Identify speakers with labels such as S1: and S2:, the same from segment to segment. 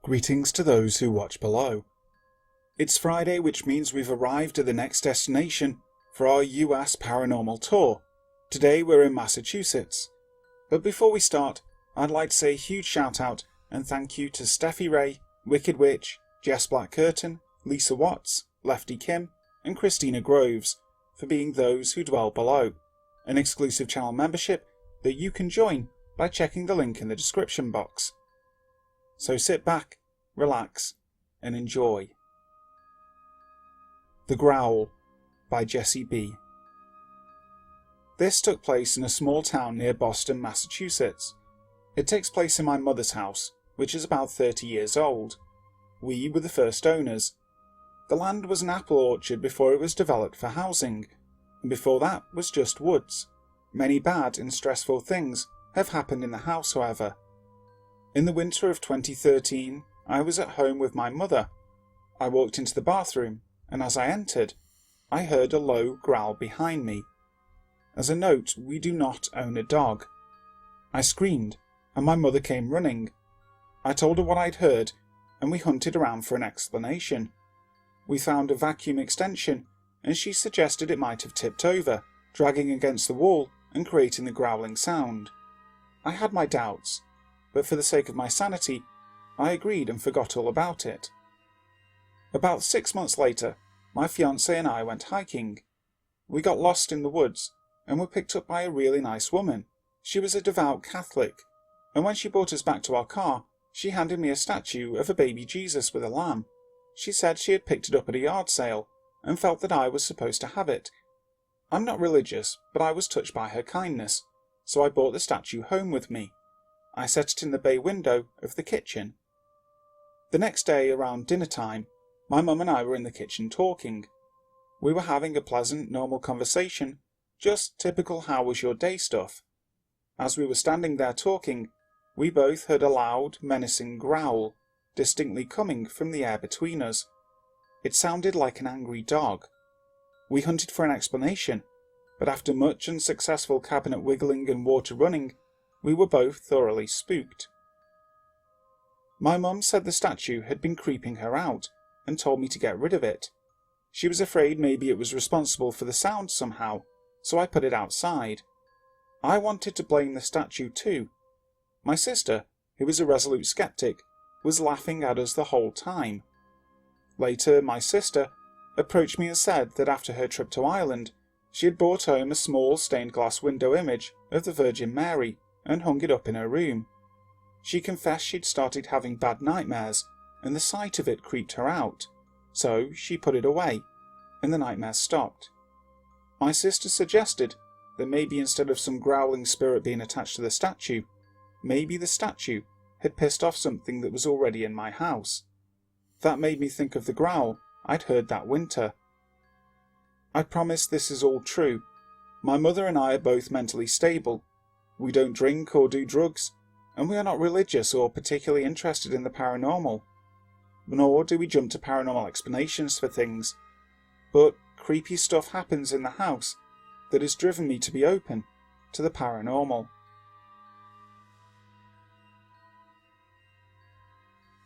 S1: Greetings to those who watch below. It's Friday, which means we've arrived at the next destination for our U.S. paranormal tour. Today we're in Massachusetts. But before we start, I'd like to say a huge shout out and thank you to Steffi Ray, Wicked Witch, Jess Black Curtain, Lisa Watts, Lefty Kim, and Christina Groves for being those who dwell below, an exclusive channel membership that you can join by checking the link in the description box. So sit back, relax, and enjoy. The Growl by JessieB. This took place in a small town near Boston, Massachusetts. It takes place in my mother's house, which is about 30 years old. We were the first owners. The land was an apple orchard before it was developed for housing, and before that was just woods. Many bad and stressful things have happened in the house, however. In the winter of 2013, I was at home with my mother. I walked into the bathroom, and as I entered, I heard a low growl behind me. As a note, we do not own a dog. I screamed, and my mother came running. I told her what I'd heard, and we hunted around for an explanation. We found a vacuum extension, and she suggested it might have tipped over, dragging against the wall and creating the growling sound. I had my doubts, but for the sake of my sanity, I agreed and forgot all about it. About 6 months later, my fiancé and I went hiking. We got lost in the woods and were picked up by a really nice woman. She was a devout Catholic, and when she brought us back to our car, she handed me a statue of a baby Jesus with a lamb. She said she had picked it up at a yard sale and felt that I was supposed to have it. I'm not religious, but I was touched by her kindness, so I brought the statue home with me. I set it in the bay window of the kitchen. The next day, around dinner time, my mum and I were in the kitchen talking. We were having a pleasant, normal conversation, just typical how was your day stuff. As we were standing there talking, we both heard a loud, menacing growl, distinctly coming from the air between us. It sounded like an angry dog. We hunted for an explanation, but after much unsuccessful cabinet wiggling and water running, we were both thoroughly spooked. My mum said the statue had been creeping her out and told me to get rid of it. She was afraid maybe it was responsible for the sound somehow, so I put it outside. I wanted to blame the statue too. My sister, who was a resolute skeptic, was laughing at us the whole time. Later, my sister approached me and said that after her trip to Ireland, she had brought home a small stained glass window image of the Virgin Mary and hung it up in her room. She confessed she'd started having bad nightmares, and the sight of it creeped her out, so she put it away, and the nightmares stopped. My sister suggested that maybe instead of some growling spirit being attached to the statue, maybe the statue had pissed off something that was already in my house. That made me think of the growl I'd heard that winter. I promise this is all true. My mother and I are both mentally stable. We don't drink or do drugs, and we are not religious or particularly interested in the paranormal. Nor do we jump to paranormal explanations for things. But creepy stuff happens in the house that has driven me to be open to the paranormal.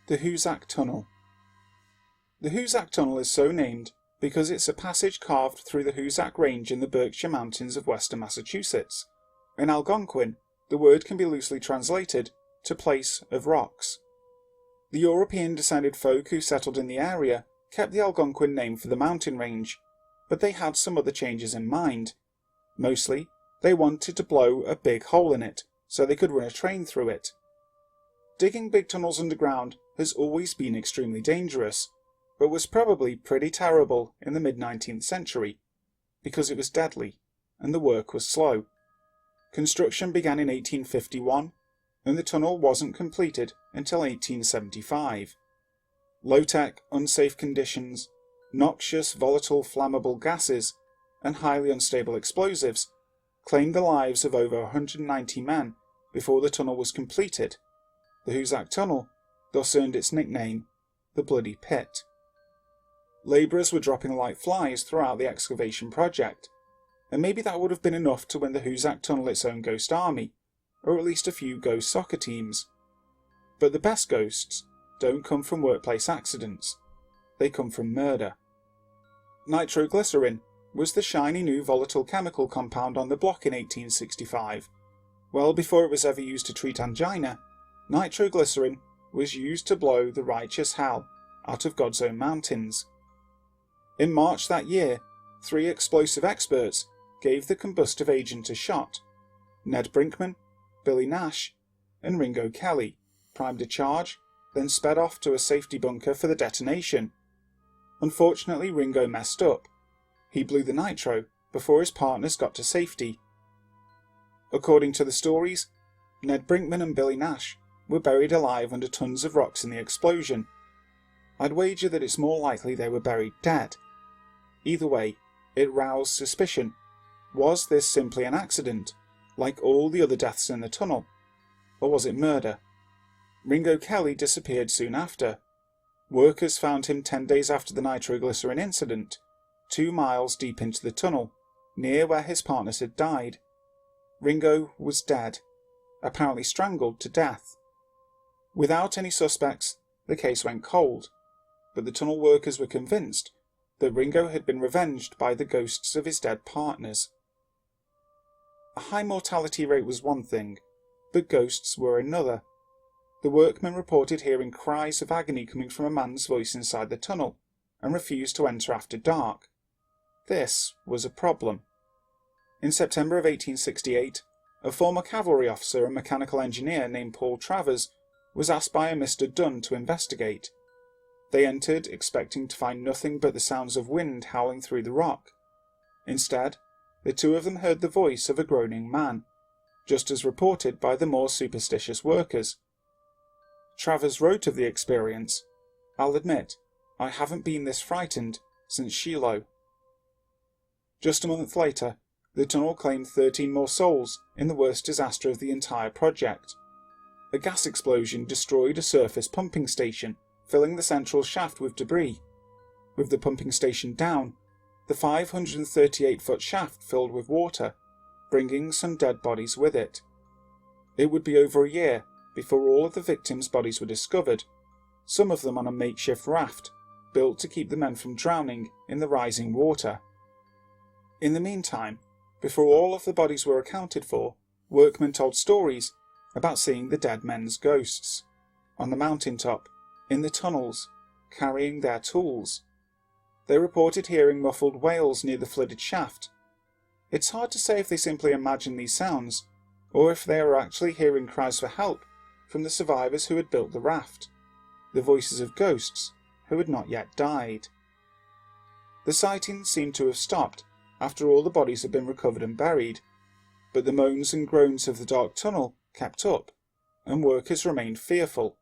S1: The Hoosac Tunnel. The Hoosac Tunnel is so named because it's a passage carved through the Hoosac Range in the Berkshire Mountains of western Massachusetts. In Algonquin, the word can be loosely translated to place of rocks. The European-descended folk who settled in the area kept the Algonquin name for the mountain range, but they had some other changes in mind. Mostly, they wanted to blow a big hole in it so they could run a train through it. Digging big tunnels underground has always been extremely dangerous, but was probably pretty terrible in the mid-19th century, because it was deadly, and the work was slow. Construction began in 1851, and the tunnel wasn't completed until 1875. Low-tech, unsafe conditions, noxious, volatile, flammable gases, and highly unstable explosives claimed the lives of over 190 men before the tunnel was completed. The Hoosac Tunnel thus earned its nickname, the Bloody Pit. Labourers were dropping like flies throughout the excavation project, and maybe that would have been enough to win the Hoosac Tunnel its own ghost army, or at least a few ghost soccer teams. But the best ghosts don't come from workplace accidents. They come from murder. Nitroglycerin was the shiny new volatile chemical compound on the block in 1865. Well before it was ever used to treat angina, nitroglycerin was used to blow the righteous hell out of God's own mountains. In March that year, 3 explosive experts gave the combustive agent a shot. Ned Brinkman, Billy Nash, and Ringo Kelly primed a charge, then sped off to a safety bunker for the detonation. Unfortunately, Ringo messed up. He blew the nitro before his partners got to safety. According to the stories, Ned Brinkman and Billy Nash were buried alive under tons of rocks in the explosion. I'd wager that it's more likely they were buried dead. Either way, it roused suspicion. Was this simply an accident, like all the other deaths in the tunnel? Or was it murder? Ringo Kelly disappeared soon after. Workers found him 10 days after the nitroglycerin incident, 2 miles deep into the tunnel, near where his partners had died. Ringo was dead, apparently strangled to death. Without any suspects, the case went cold, but the tunnel workers were convinced that Ringo had been revenged by the ghosts of his dead partners. A high mortality rate was one thing, but ghosts were another. The workmen reported hearing cries of agony coming from a man's voice inside the tunnel, and refused to enter after dark. This was a problem. In September of 1868, a former cavalry officer and mechanical engineer named Paul Travers was asked by a Mr. Dunn to investigate. They entered expecting to find nothing but the sounds of wind howling through the rock. Instead, the two of them heard the voice of a groaning man, just as reported by the more superstitious workers. Travers wrote of the experience, "I'll admit, I haven't been this frightened since Shiloh." Just a month later, the tunnel claimed 13 more souls in the worst disaster of the entire project. A gas explosion destroyed a surface pumping station, filling the central shaft with debris. With the pumping station down, the 538-foot shaft filled with water, bringing some dead bodies with it. It would be over a year before all of the victims' bodies were discovered, some of them on a makeshift raft, built to keep the men from drowning in the rising water. In the meantime, before all of the bodies were accounted for, workmen told stories about seeing the dead men's ghosts, on the mountaintop, in the tunnels, carrying their tools. They reported hearing muffled wails near the flooded shaft. It's hard to say if they simply imagined these sounds, or if they were actually hearing cries for help from the survivors who had built the raft, the voices of ghosts who had not yet died. The sightings seemed to have stopped after all the bodies had been recovered and buried, but the moans and groans of the dark tunnel kept up, and workers remained fearful.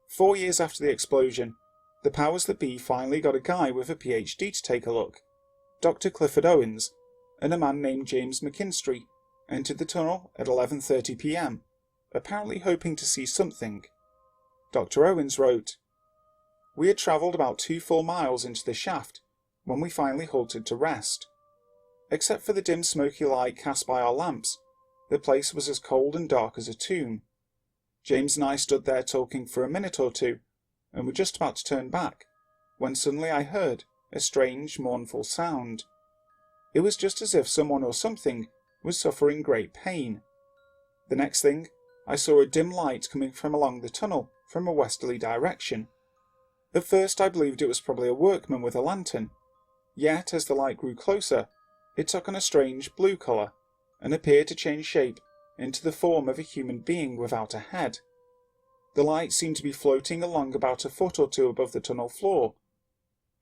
S1: 4 years after the explosion, the powers that be finally got a guy with a PhD to take a look. Dr. Clifford Owens and a man named James McKinstry entered the tunnel at 11:30 p.m, apparently hoping to see something. Dr. Owens wrote, "We had travelled about 2 full miles into the shaft when we finally halted to rest. Except for the dim smoky light cast by our lamps, the place was as cold and dark as a tomb. James and I stood there talking for a minute or two, and were just about to turn back, when suddenly I heard a strange, mournful sound. It was just as if someone or something was suffering great pain. The next thing, I saw a dim light coming from along the tunnel from a westerly direction. At first I believed it was probably a workman with a lantern, yet as the light grew closer, it took on a strange blue colour, and appeared to change shape into the form of a human being without a head. The light seemed to be floating along about a foot or two above the tunnel floor.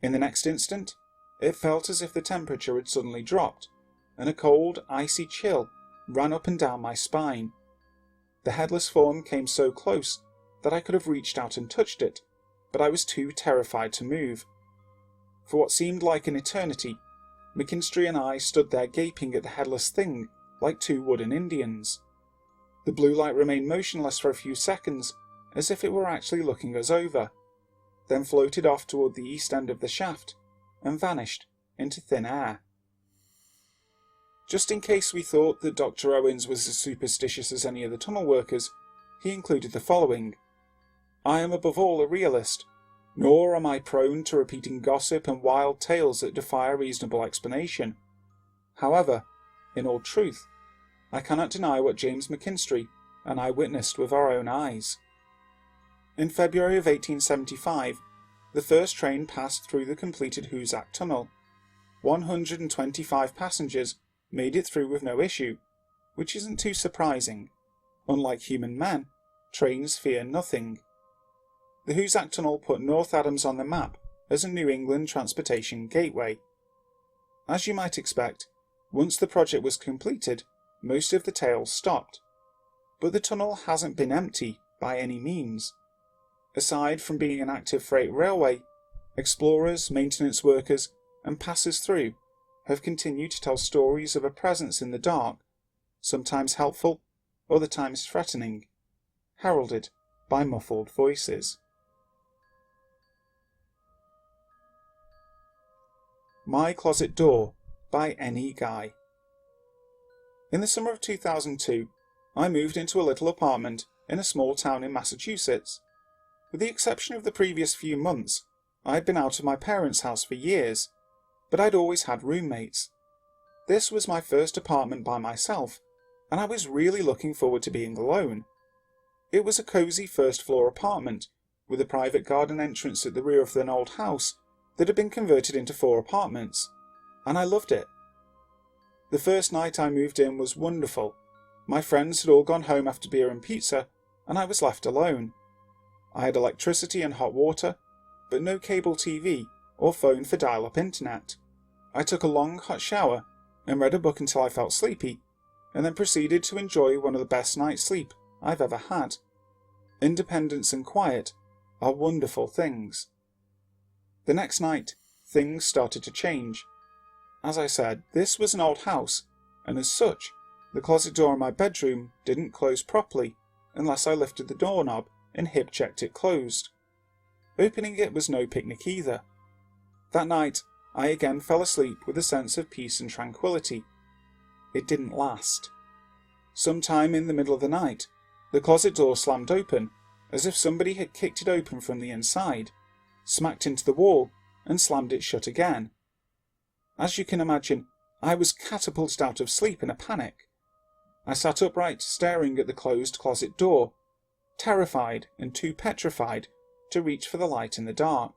S1: In the next instant, it felt as if the temperature had suddenly dropped, and a cold, icy chill ran up and down my spine. The headless form came so close that I could have reached out and touched it, but I was too terrified to move. For what seemed like an eternity, McKinstry and I stood there gaping at the headless thing like 2 wooden Indians. The blue light remained motionless for a few seconds, as if it were actually looking us over, then floated off toward the east end of the shaft, and vanished into thin air. Just in case we thought that Dr. Owens was as superstitious as any of the tunnel workers, he included the following. I am above all a realist, nor am I prone to repeating gossip and wild tales that defy a reasonable explanation. However, in all truth, I cannot deny what James McKinstry and I witnessed with our own eyes. In February of 1875, the first train passed through the completed Hoosac Tunnel. 125 passengers made it through with no issue, which isn't too surprising. Unlike human men, trains fear nothing. The Hoosac Tunnel put North Adams on the map as a New England transportation gateway. As you might expect, once the project was completed, most of the tales stopped. But the tunnel hasn't been empty by any means. Aside from being an active freight railway, explorers, maintenance workers, and passers through have continued to tell stories of a presence in the dark, sometimes helpful, other times threatening, heralded by muffled voices. My Closet Door by NEGuy. In the summer of 2002, I moved into a little apartment in a small town in Massachusetts. With the exception of the previous few months, I had been out of my parents' house for years, but I'd always had roommates. This was my first apartment by myself, and I was really looking forward to being alone. It was a cosy first-floor apartment, with a private garden entrance at the rear of an old house that had been converted into 4 apartments, and I loved it. The first night I moved in was wonderful. My friends had all gone home after beer and pizza, and I was left alone. I had electricity and hot water, but no cable TV or phone for dial-up internet. I took a long hot shower and read a book until I felt sleepy, and then proceeded to enjoy one of the best night's sleep I've ever had. Independence and quiet are wonderful things. The next night, things started to change. As I said, this was an old house, and as such, the closet door in my bedroom didn't close properly unless I lifted the doorknob and hip-checked it closed. Opening it was no picnic either. That night, I again fell asleep with a sense of peace and tranquility. It didn't last. Sometime in the middle of the night, the closet door slammed open, as if somebody had kicked it open from the inside, smacked into the wall, and slammed it shut again. As you can imagine, I was catapulted out of sleep in a panic. I sat upright, staring at the closed closet door, terrified and too petrified to reach for the light in the dark.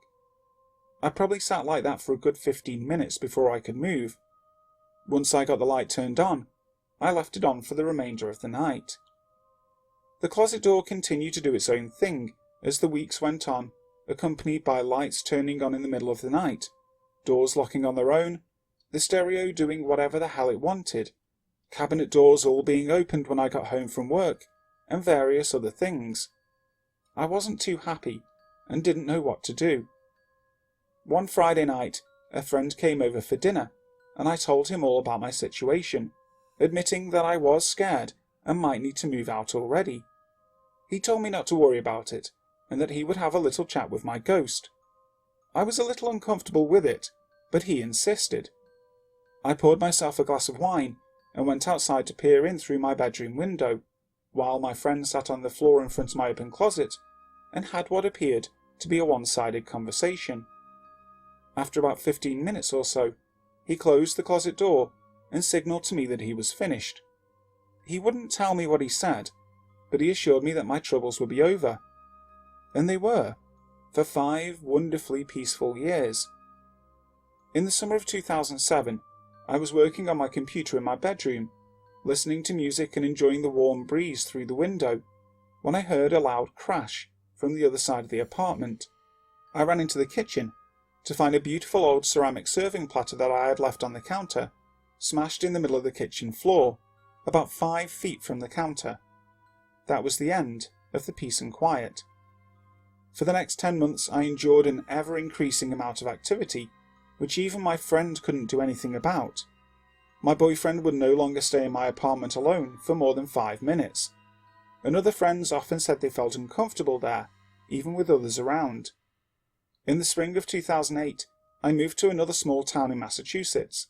S1: I probably sat like that for a good 15 minutes before I could move. Once I got the light turned on, I left it on for the remainder of the night. The closet door continued to do its own thing as the weeks went on, accompanied by lights turning on in the middle of the night, doors locking on their own, the stereo doing whatever the hell it wanted, cabinet doors all being opened when I got home from work, and various other things. I wasn't too happy, and didn't know what to do. One Friday night, a friend came over for dinner, and I told him all about my situation, admitting that I was scared and might need to move out already. He told me not to worry about it, and that he would have a little chat with my ghost. I was a little uncomfortable with it, but he insisted. I poured myself a glass of wine and went outside to peer in through my bedroom window, while my friend sat on the floor in front of my open closet and had what appeared to be a one-sided conversation. After about 15 minutes or so, he closed the closet door and signalled to me that he was finished. He wouldn't tell me what he said, but he assured me that my troubles would be over. And they were, for 5 wonderfully peaceful years. In the summer of 2007, I was working on my computer in my bedroom, listening to music and enjoying the warm breeze through the window, when I heard a loud crash from the other side of the apartment. I ran into the kitchen to find a beautiful old ceramic serving platter that I had left on the counter, smashed in the middle of the kitchen floor, about 5 feet from the counter. That was the end of the peace and quiet. For the next 10 months I endured an ever-increasing amount of activity, which even my friend couldn't do anything about. My boyfriend would no longer stay in my apartment alone for more than 5 minutes, and other friends often said they felt uncomfortable there, even with others around. In the spring of 2008, I moved to another small town in Massachusetts,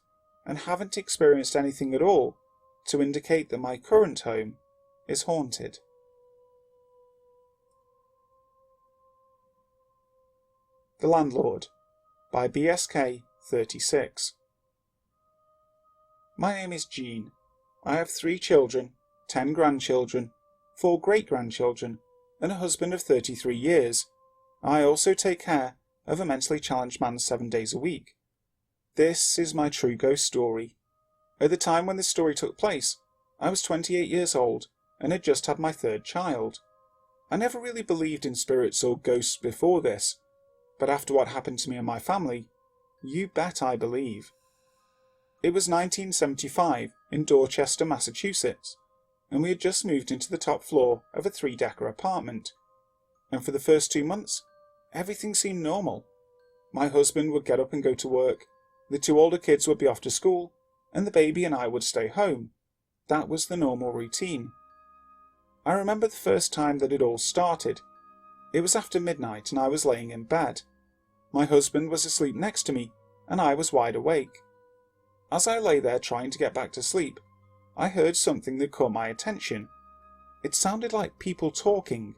S1: and haven't experienced anything at all to indicate that my current home is haunted. The Landlord by BSK 36. My name is Jean. I have 3 children, 10 grandchildren, 4 great-grandchildren, and a husband of 33 years. I also take care of a mentally challenged man 7 days a week. This is my true ghost story. At the time when this story took place, I was 28 years old and had just had my 3rd child. I never really believed in spirits or ghosts before this, but after what happened to me and my family, you bet I believe. It was 1975 in Dorchester, Massachusetts, and we had just moved into the top floor of a 3-decker apartment. And for the first 2 months, everything seemed normal. My husband would get up and go to work, the 2 older kids would be off to school, and the baby and I would stay home. That was the normal routine. I remember the first time that it all started. It was after midnight and I was laying in bed. My husband was asleep next to me and I was wide awake. As I lay there trying to get back to sleep, I heard something that caught my attention. It sounded like people talking.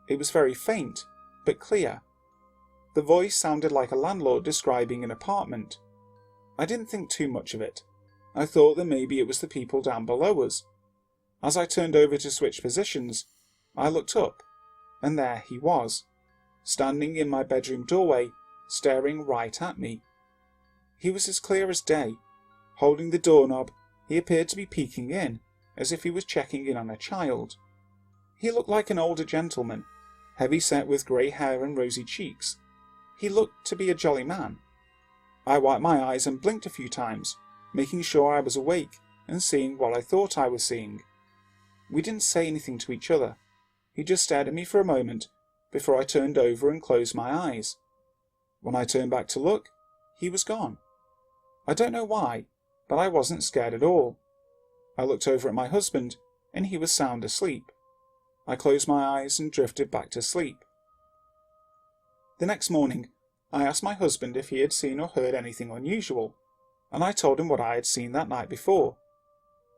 S1: It was very faint, but clear. The voice sounded like a landlord describing an apartment. I didn't think too much of it. I thought that maybe it was the people down below us. As I turned over to switch positions, I looked up, and there he was, standing in my bedroom doorway, staring right at me. He was as clear as day. Holding the doorknob, he appeared to be peeking in, as if he was checking in on a child. He looked like an older gentleman, heavy-set with grey hair and rosy cheeks. He looked to be a jolly man. I wiped my eyes and blinked a few times, making sure I was awake and seeing what I thought I was seeing. We didn't say anything to each other. He just stared at me for a moment before I turned over and closed my eyes. When I turned back to look, he was gone. I don't know why, but I wasn't scared at all. I looked over at my husband, and he was sound asleep. I closed my eyes and drifted back to sleep. The next morning, I asked my husband if he had seen or heard anything unusual, and I told him what I had seen that night before.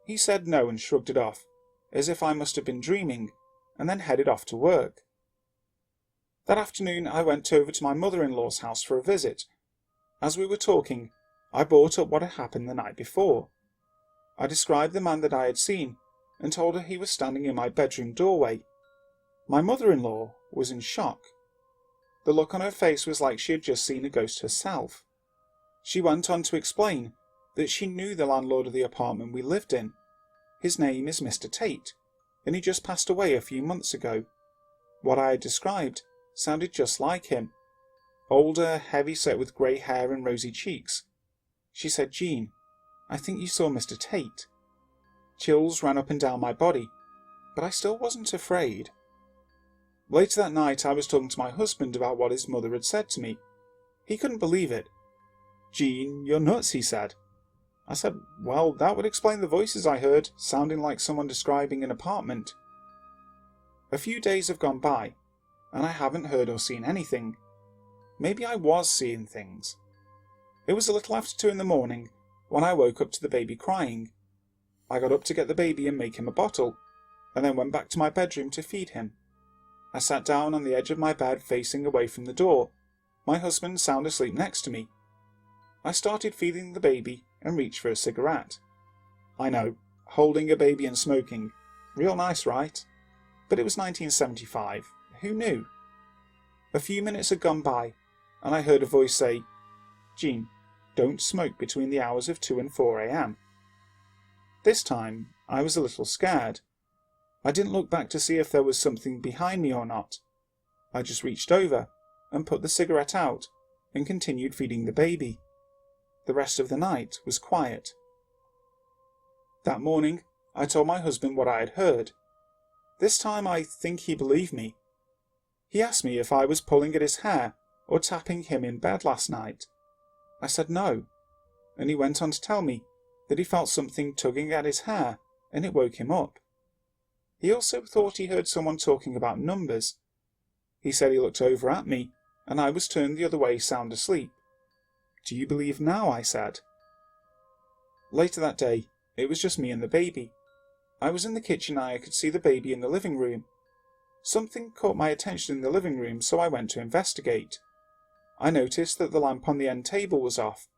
S1: He said no and shrugged it off, as if I must have been dreaming, and then headed off to work. That afternoon I went over to my mother-in-law's house for a visit. As we were talking, I brought up what had happened the night before. I described the man that I had seen, and told her he was standing in my bedroom doorway. My mother-in-law was in shock. The look on her face was like she had just seen a ghost herself. She went on to explain that she knew the landlord of the apartment we lived in. His name is Mr. Tate, and he just passed away a few months ago. What I had described sounded just like him. Older, heavy-set with grey hair and rosy cheeks. She said, "Jean, I think you saw Mr. Tate." Chills ran up and down my body, but I still wasn't afraid. Later that night I was talking to my husband about what his mother had said to me. He couldn't believe it. "Jean, you're nuts," he said. I said, "Well, that would explain the voices I heard, sounding like someone describing an apartment." A few days have gone by, and I haven't heard or seen anything. Maybe I was seeing things. It was a little after 2 in the morning when I woke up to the baby crying. I got up to get the baby and make him a bottle, and then went back to my bedroom to feed him. I sat down on the edge of my bed facing away from the door, my husband sound asleep next to me. I started feeding the baby and reached for a cigarette. I know, holding a baby and smoking. Real nice, right? But it was 1975. Who knew? A few minutes had gone by, and I heard a voice say, "Jean, don't smoke between the hours of 2 and 4 a.m. This time, I was a little scared. I didn't look back to see if there was something behind me or not. I just reached over and put the cigarette out and continued feeding the baby. The rest of the night was quiet. That morning, I told my husband what I had heard. This time I think he believed me. He asked me if I was pulling at his hair or tapping him in bed last night. I said no, and he went on to tell me that he felt something tugging at his hair and it woke him up. He also thought he heard someone talking about numbers. He said he looked over at me and I was turned the other way sound asleep. "Do you believe now?" I said. Later that day, it was just me and the baby. I was in the kitchen and I could see the baby in the living room. Something caught my attention in the living room, so I went to investigate. I noticed that the lamp on the end table was off.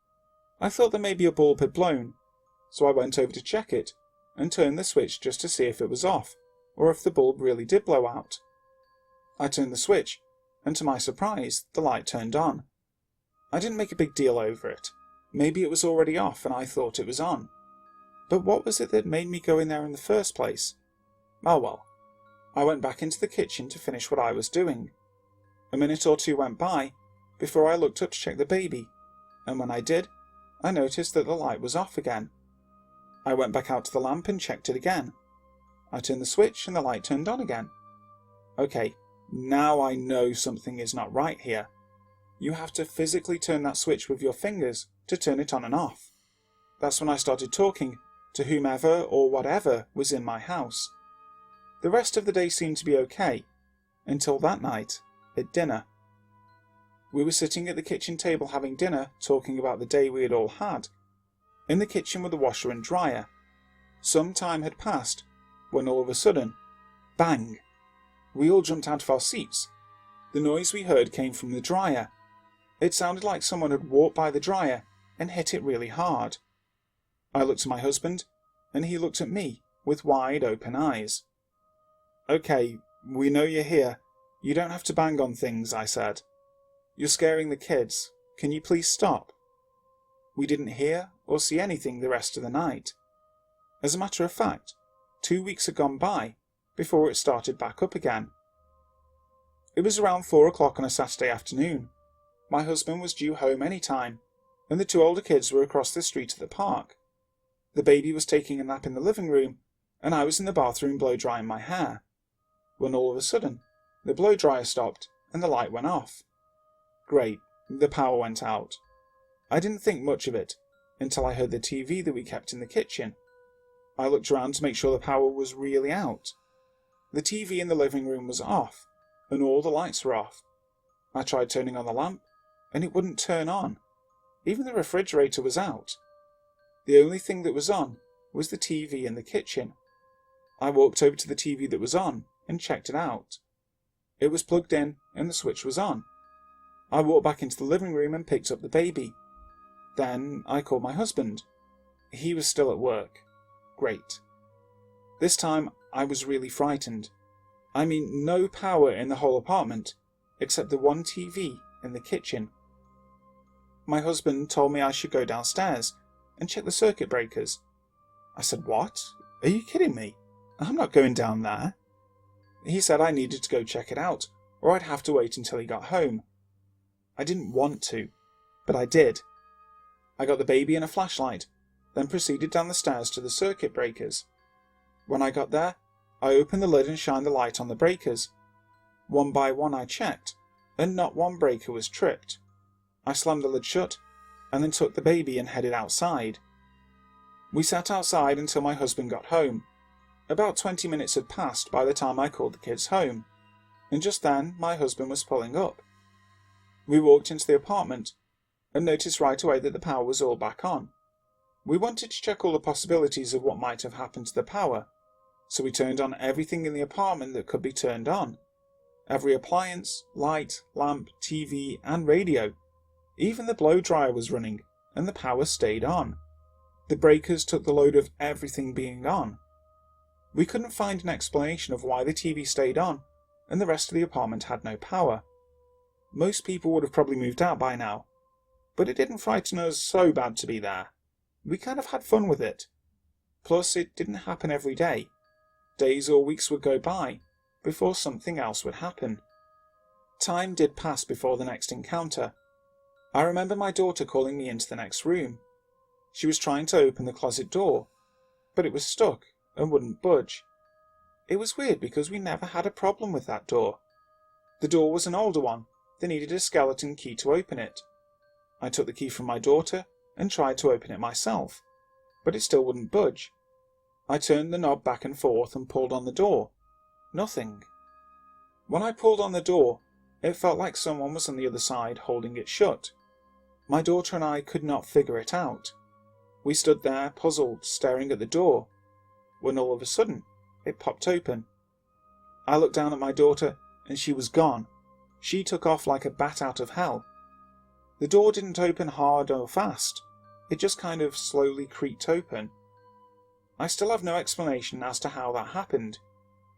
S1: I thought that maybe a bulb had blown, so I went over to check it and turned the switch just to see if it was off, or if the bulb really did blow out. I turned the switch, and to my surprise, the light turned on. I didn't make a big deal over it. Maybe it was already off and I thought it was on. But what was it that made me go in there in the first place? Oh well. I went back into the kitchen to finish what I was doing. A minute or two went by before I looked up to check the baby, and when I did, I noticed that the light was off again. I went back out to the lamp and checked it again. I turned the switch and the light turned on again. Okay, now I know something is not right here. You have to physically turn that switch with your fingers to turn it on and off. That's when I started talking to whomever or whatever was in my house. The rest of the day seemed to be okay, until that night, at dinner. We were sitting at the kitchen table having dinner, talking about the day we had all had. In the kitchen were the washer and dryer. Some time had passed, when all of a sudden, bang! We all jumped out of our seats. The noise we heard came from the dryer. It sounded like someone had walked by the dryer and hit it really hard. I looked at my husband, and he looked at me with wide open eyes. Okay, we know you're here. You don't have to bang on things, I said. You're scaring the kids. Can you please stop? We didn't hear or see anything the rest of the night. As a matter of fact, 2 weeks had gone by before it started back up again. It was around 4 o'clock on a Saturday afternoon. My husband was due home any time, and the 2 older kids were across the street at the park. The baby was taking a nap in the living room, and I was in the bathroom blow-drying my hair, when all of a sudden, the blow-dryer stopped and the light went off. Great, the power went out. I didn't think much of it until I heard the TV that we kept in the kitchen. I looked around to make sure the power was really out. The TV in the living room was off, and all the lights were off. I tried turning on the lamp, and it wouldn't turn on. Even the refrigerator was out. The only thing that was on was the TV in the kitchen. I walked over to the TV that was on and checked it out. It was plugged in and the switch was on. I walked back into the living room and picked up the baby. Then I called my husband. He was still at work. Great. This time I was really frightened. I mean, no power in the whole apartment, except the one TV in the kitchen. My husband told me I should go downstairs and check the circuit breakers. I said, "What? Are you kidding me? I'm not going down there." He said I needed to go check it out, or I'd have to wait until he got home. I didn't want to, but I did. I got the baby and a flashlight, then proceeded down the stairs to the circuit breakers. When I got there, I opened the lid and shined the light on the breakers. One by one I checked, and not one breaker was tripped. I slammed the lid shut, and then took the baby and headed outside. We sat outside until my husband got home. About 20 minutes had passed by the time I called the kids home, and just then my husband was pulling up. We walked into the apartment, and noticed right away that the power was all back on. We wanted to check all the possibilities of what might have happened to the power, so we turned on everything in the apartment that could be turned on. Every appliance, light, lamp, TV, and radio. Even the blow-dryer was running, and the power stayed on. The breakers took the load of everything being on. We couldn't find an explanation of why the TV stayed on, and the rest of the apartment had no power. Most people would have probably moved out by now, but it didn't frighten us so bad to be there. We kind of had fun with it. Plus, it didn't happen every day. Days or weeks would go by before something else would happen. Time did pass before the next encounter. I remember my daughter calling me into the next room. She was trying to open the closet door, but it was stuck and wouldn't budge. It was weird because we never had a problem with that door. The door was an older one that needed a skeleton key to open it. I took the key from my daughter and tried to open it myself, but it still wouldn't budge. I turned the knob back and forth and pulled on the door. Nothing. When I pulled on the door, it felt like someone was on the other side holding it shut. My daughter and I could not figure it out. We stood there, puzzled, staring at the door, when all of a sudden, it popped open. I looked down at my daughter, and she was gone. She took off like a bat out of hell. The door didn't open hard or fast, it just kind of slowly creaked open. I still have no explanation as to how that happened.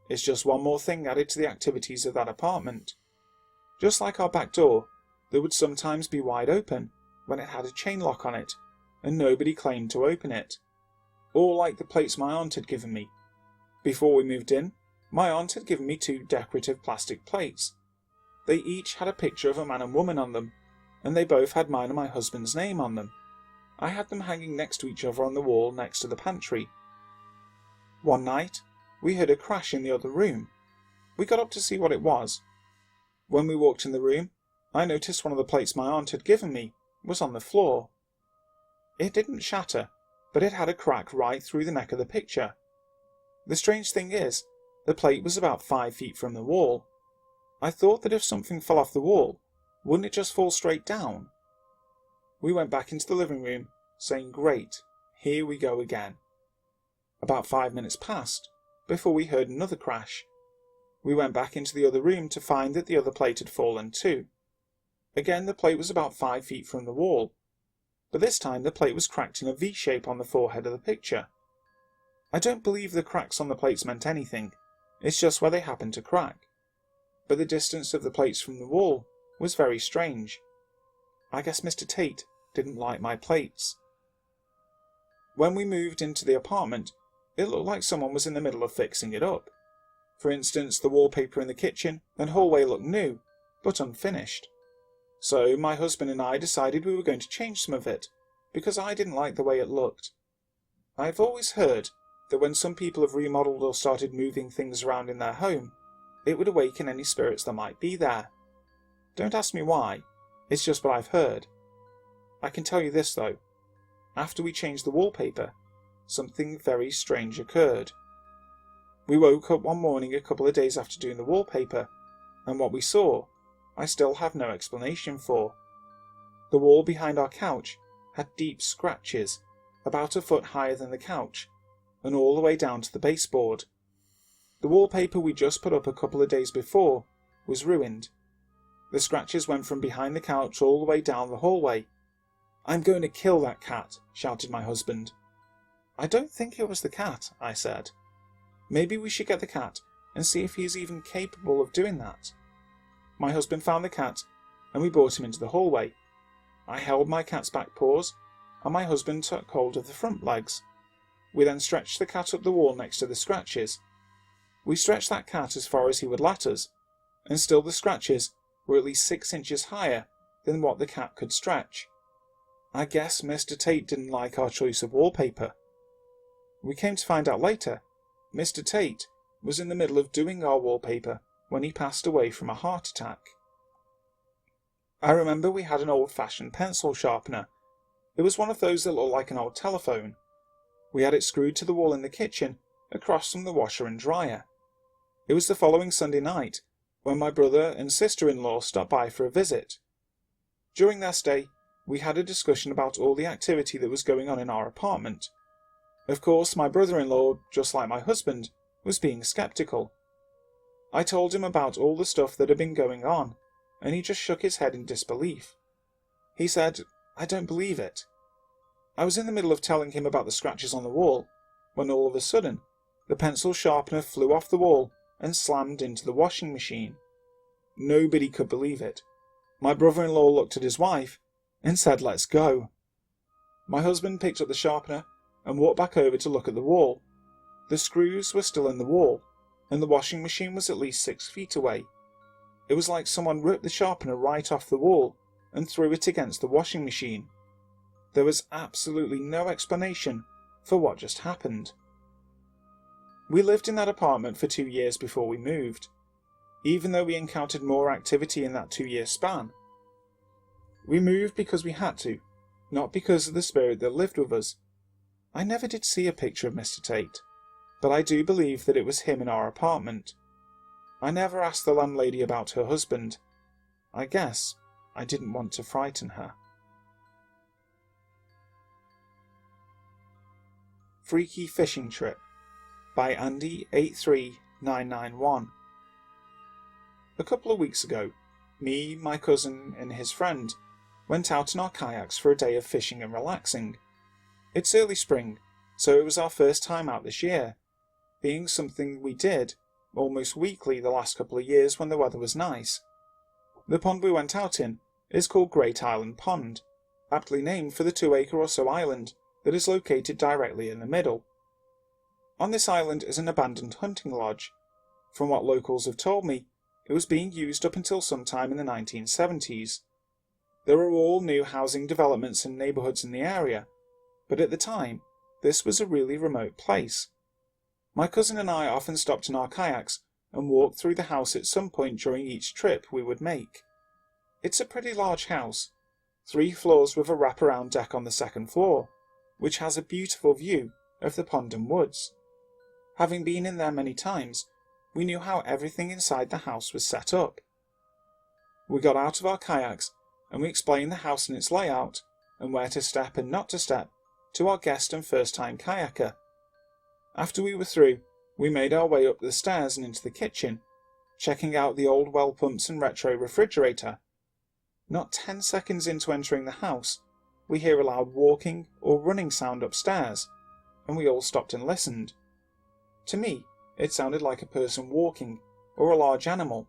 S1: It's just one more thing added to the activities of that apartment. Just like our back door, that would sometimes be wide open when it had a chain lock on it, and nobody claimed to open it. Or like the plates my aunt had given me. Before we moved in, my aunt had given me 2 decorative plastic plates. They each had a picture of a man and woman on them, and they both had mine and my husband's name on them. I had them hanging next to each other on the wall next to the pantry. One night, we heard a crash in the other room. We got up to see what it was. When we walked in the room, I noticed one of the plates my aunt had given me was on the floor. It didn't shatter, but it had a crack right through the neck of the picture. The strange thing is, the plate was about 5 feet from the wall. I thought that if something fell off the wall, wouldn't it just fall straight down? We went back into the living room, saying, "Great, here we go again." About 5 minutes passed before we heard another crash. We went back into the other room to find that the other plate had fallen too. Again, the plate was about 5 feet from the wall, but this time the plate was cracked in a V shape on the forehead of the picture. I don't believe the cracks on the plates meant anything, it's just where they happened to crack. But the distance of the plates from the wall was very strange. I guess Mr. Tate didn't like my plates. When we moved into the apartment, it looked like someone was in the middle of fixing it up. For instance, the wallpaper in the kitchen and hallway looked new, but unfinished. So my husband and I decided we were going to change some of it, because I didn't like the way it looked. I've always heard that when some people have remodeled or started moving things around in their home, it would awaken any spirits that might be there. Don't ask me why, it's just what I've heard. I can tell you this though, after we changed the wallpaper, something very strange occurred. We woke up one morning a couple of days after doing the wallpaper, and what we saw, I still have no explanation for. The wall behind our couch had deep scratches, about a foot higher than the couch, and all the way down to the baseboard. The wallpaper we just put up a couple of days before was ruined. The scratches went from behind the couch all the way down the hallway. "I'm going to kill that cat," shouted my husband. "I don't think it was the cat," I said. "Maybe we should get the cat and see if he is even capable of doing that." My husband found the cat, and we brought him into the hallway. I held my cat's back paws, and my husband took hold of the front legs. We then stretched the cat up the wall next to the scratches. We stretched that cat as far as he would let us, and still the scratches were at least 6 inches higher than what the cat could stretch. I guess Mr. Tate didn't like our choice of wallpaper. We came to find out later, Mr. Tate was in the middle of doing our wallpaper when he passed away from a heart attack. I remember we had an old-fashioned pencil sharpener. It was one of those that looked like an old telephone. We had it screwed to the wall in the kitchen, across from the washer and dryer. It was the following Sunday night, when my brother and sister-in-law stopped by for a visit. During their stay, we had a discussion about all the activity that was going on in our apartment. Of course, my brother-in-law, just like my husband, was being sceptical. I told him about all the stuff that had been going on, and he just shook his head in disbelief. He said, "I don't believe it." I was in the middle of telling him about the scratches on the wall, when all of a sudden, the pencil sharpener flew off the wall and slammed into the washing machine. Nobody could believe it. My brother-in-law looked at his wife and said, "Let's go." My husband picked up the sharpener and walked back over to look at the wall. The screws were still in the wall, and the washing machine was at least 6 feet away. It was like someone ripped the sharpener right off the wall and threw it against the washing machine. There was absolutely no explanation for what just happened. We lived in that apartment for 2 years before we moved, even though we encountered more activity in that 2-year span. We moved because we had to, not because of the spirit that lived with us. I never did see a picture of Mr. Tate, but I do believe that it was him in our apartment. I never asked the landlady about her husband. I guess I didn't want to frighten her. Freaky Fishing Trip by Andy83991. A couple of weeks ago, me, my cousin and his friend went out in our kayaks for a day of fishing and relaxing. It's early spring, so it was our first time out this year, being something we did almost weekly the last couple of years when the weather was nice. The pond we went out in is called Great Island Pond, aptly named for the 2-acre or so island that is located directly in the middle. On this island is an abandoned hunting lodge. From what locals have told me, it was being used up until sometime in the 1970s. There are all new housing developments and neighbourhoods in the area, but at the time, this was a really remote place. My cousin and I often stopped in our kayaks and walked through the house at some point during each trip we would make. It's a pretty large house, 3 floors with a wraparound deck on the second floor, which has a beautiful view of the pond and woods. Having been in there many times, we knew how everything inside the house was set up. We got out of our kayaks and we explained the house and its layout, and where to step and not to step, to our guest and first-time kayaker. After we were through, we made our way up the stairs and into the kitchen, checking out the old well pumps and retro refrigerator. Not 10 seconds into entering the house, we hear a loud walking or running sound upstairs, and we all stopped and listened. To me, it sounded like a person walking, or a large animal,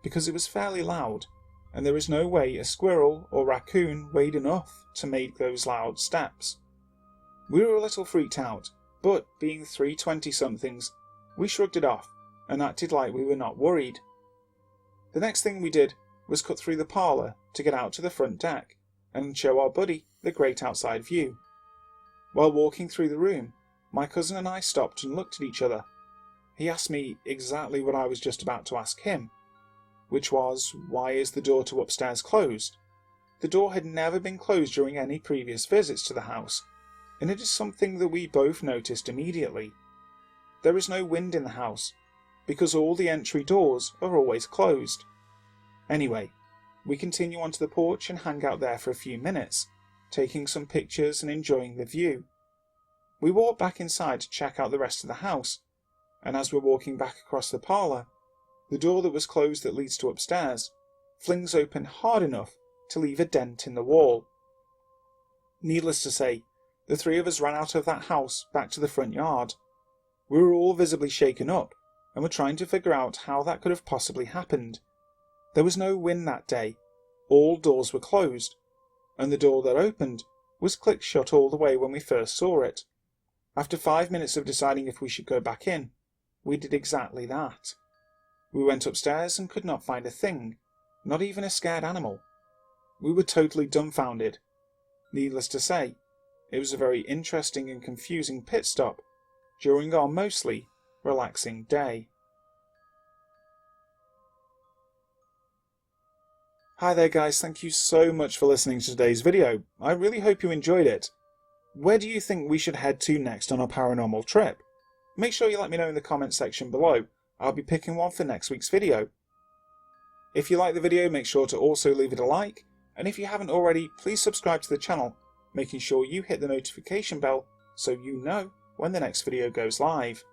S1: because it was fairly loud, and there is no way a squirrel or raccoon weighed enough to make those loud steps. We were a little freaked out, but being 3 20-somethings, we shrugged it off and acted like we were not worried. The next thing we did was cut through the parlour to get out to the front deck and show our buddy the great outside view. While walking through the room, my cousin and I stopped and looked at each other. He asked me exactly what I was just about to ask him, which was, why is the door to upstairs closed? The door had never been closed during any previous visits to the house, and it is something that we both noticed immediately. There is no wind in the house, because all the entry doors are always closed. Anyway, we continue onto the porch and hang out there for a few minutes, taking some pictures and enjoying the view. We walk back inside to check out the rest of the house, and as we're walking back across the parlour, the door that was closed that leads to upstairs flings open hard enough to leave a dent in the wall. Needless to say, the 3 of us ran out of that house back to the front yard. We were all visibly shaken up, and were trying to figure out how that could have possibly happened. There was no wind that day, all doors were closed, and the door that opened was clicked shut all the way when we first saw it. After 5 minutes of deciding if we should go back in, we did exactly that. We went upstairs and could not find a thing, not even a scared animal. We were totally dumbfounded. Needless to say, it was a very interesting and confusing pit stop during our mostly relaxing day. Hi there guys, thank you so much for listening to today's video. I really hope you enjoyed it. Where do you think we should head to next on our paranormal trip? Make sure you let me know in the comments section below. I'll be picking one for next week's video. If you like the video, make sure to also leave it a like, and if you haven't already, please subscribe to the channel, making sure you hit the notification bell so you know when the next video goes live.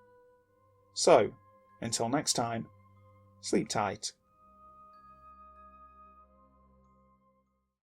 S1: So, until next time, sleep tight.